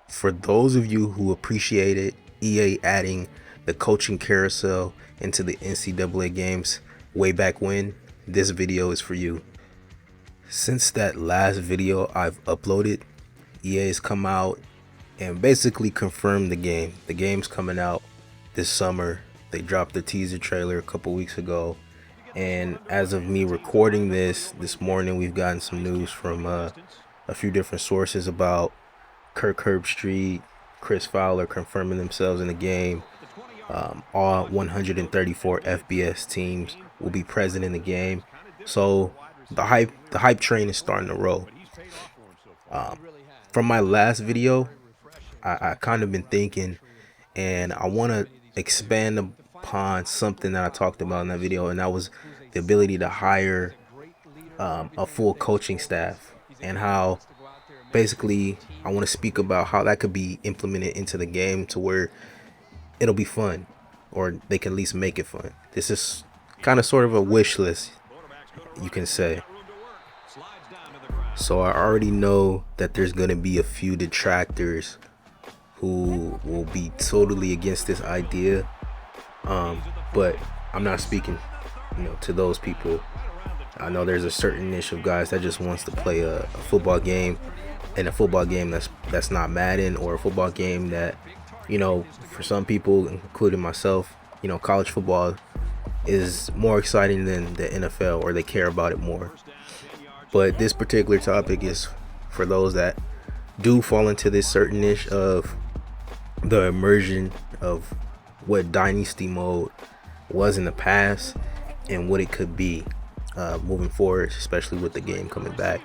For those of you who appreciated EA adding the coaching carousel into the NCAA games way back when, this video is for you. Since that last video I've uploaded, EA has come out and basically confirmed the game. The game's coming out this summer. They dropped the teaser trailer a couple weeks ago, and as of me recording this morning, we've gotten some news from a few different sources about Kirk Herbstreit, Chris Fowler confirming themselves in the game. All 134 FBS teams will be present in the game, so the hype train is starting to roll. From my last video, I kind of been thinking, and I want to expand upon something that I talked about in that video, and that was the ability to hire a full coaching staff, and how basically I want to speak about how that could be implemented into the game to where it'll be fun, or they can at least make it fun. This is kind of sort of a wish list, you can say. So I already know that there's going to be a few detractors who will be totally against this idea, but I'm not speaking to those people. I know there's a certain niche of guys that just wants to play a football game, and a football game that's not Madden, or a football game that, for some people, including myself, college football is more exciting than the NFL, or they care about it more. But this particular topic is for those that do fall into this certain niche of the immersion of what dynasty mode was in the past and what it could be moving forward, especially with the game coming back.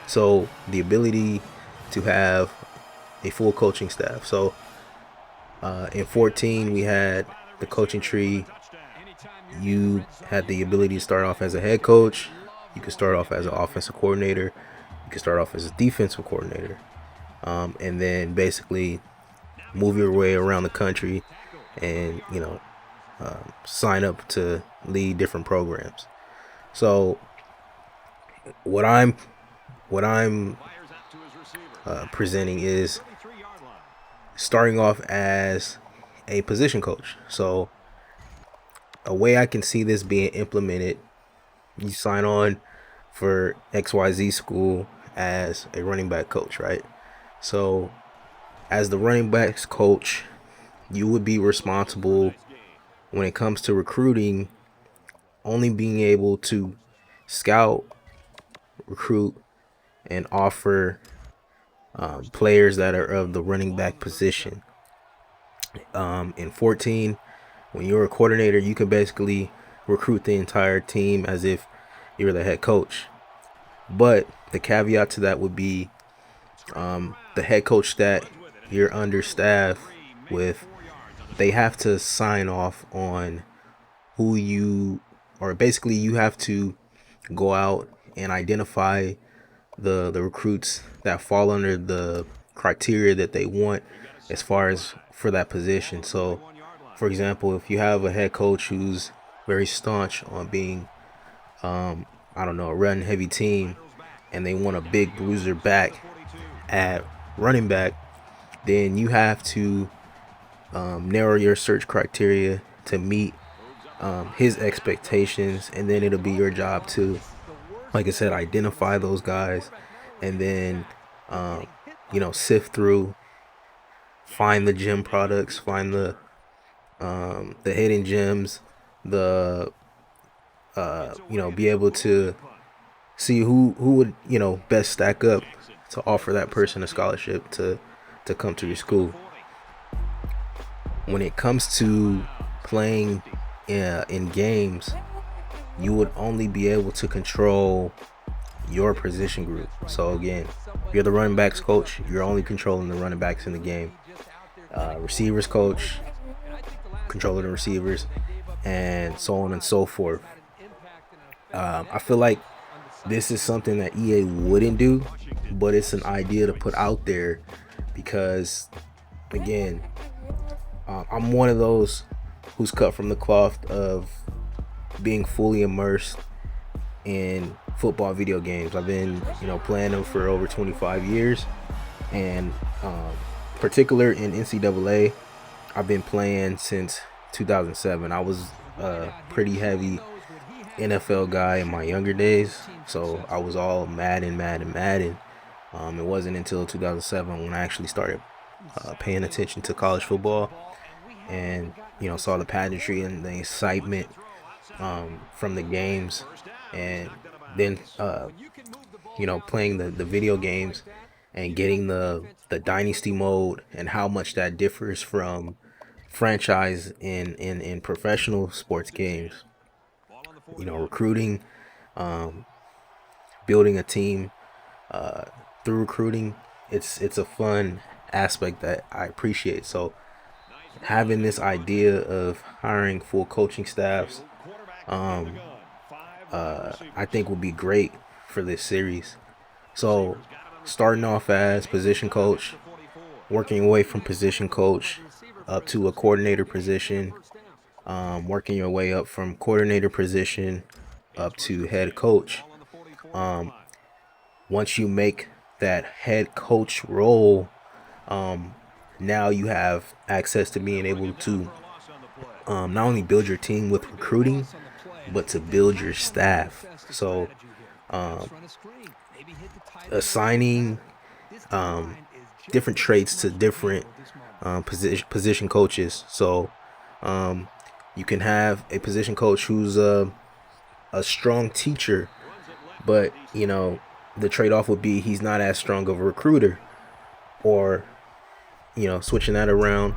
So the ability to have a full coaching staff. So in 14 we had the coaching tree. You had the ability to start off as a head coach. You could start off as an offensive coordinator. You could start off as a defensive coordinator, and then basically move your way around the country and sign up to lead different programs. So what I'm presenting is starting off as a position coach. So a way I can see this being implemented: you sign on for XYZ school as a running back coach, right? So as the running backs coach, you would be responsible when it comes to recruiting, only being able to scout, recruit, and offer players that are of the running back position. In 14, when you're a coordinator, you can basically recruit the entire team as if you're the head coach. But the caveat to that would be the head coach that you're understaffed with, they have to sign off on who you, or basically you have to go out and identify the recruits that fall under the criteria that they want as far as for that position. So for example, if you have a head coach who's very staunch on being a run heavy team, and they want a big bruiser back at running back, then you have to narrow your search criteria to meet his expectations, and then it'll be your job to, like I said, identify those guys, and then sift through, find the gem products, find the hidden gems, be able to see who would best stack up to offer that person a scholarship to come to your school. When it comes to playing in games, you would only be able to control your position group. So again, if you're the running backs coach, you're only controlling the running backs in the game. Receivers coach, controlling the receivers, and so on and so forth. I feel like this is something that EA wouldn't do, but it's an idea to put out there because, again, I'm one of those who's cut from the cloth of being fully immersed in football video games. I've been, playing them for over 25 years, and particular in NCAA, I've been playing since 2007. I was a pretty heavy NFL guy in my younger days, so I was all Madden. It wasn't until 2007 when I actually started paying attention to college football, and saw the pageantry and the excitement from the games, and then playing the video games and getting the dynasty mode, and how much that differs from franchise in professional sports games. Recruiting, um, building a team through recruiting, it's a fun aspect that I appreciate. So having this idea of hiring full coaching staffs, um, I think will be great for this series. So starting off as position coach, working away from position coach up to a coordinator position, working your way up from coordinator position up to head coach. Um, Once you make that head coach role, um, now you have access to being able to not only build your team with recruiting, but to build your staff. So um, assigning different traits to different position coaches. So um, you can have a position coach who's a strong teacher, but the trade-off would be he's not as strong of a recruiter. Or switching that around,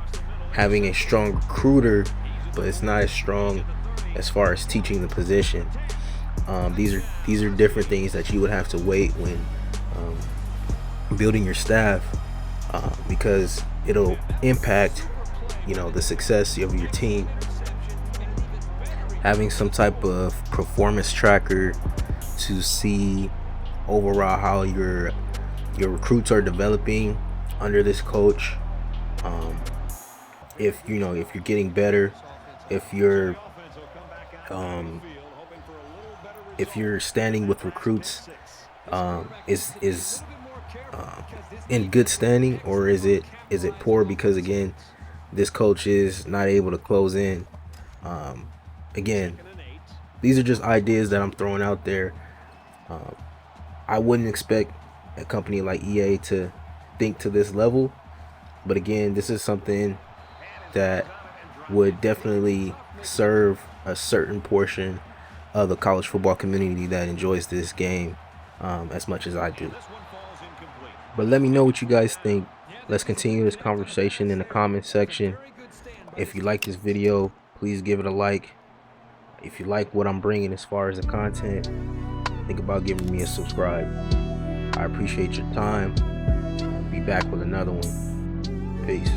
having a strong recruiter, but it's not as strong as far as teaching the position. These are different things that you would have to weigh when building your staff, because it'll impact the success of your team. Having some type of performance tracker to see overall how your recruits are developing under this coach. If you're getting better, if you're standing with recruits, is in good standing, or is it poor because again this coach is not able to close in. Again, these are just ideas that I'm throwing out there. I wouldn't expect a company like EA to think to this level, but again, this is something that would definitely serve a certain portion of the college football community that enjoys this game as much as I do. But let me know what you guys think. Let's continue this conversation in the comment section. If you like this video, please give it a like. If you like what I'm bringing as far as the content, think about giving me a subscribe. I appreciate your time. I'll be back with another one. Peace.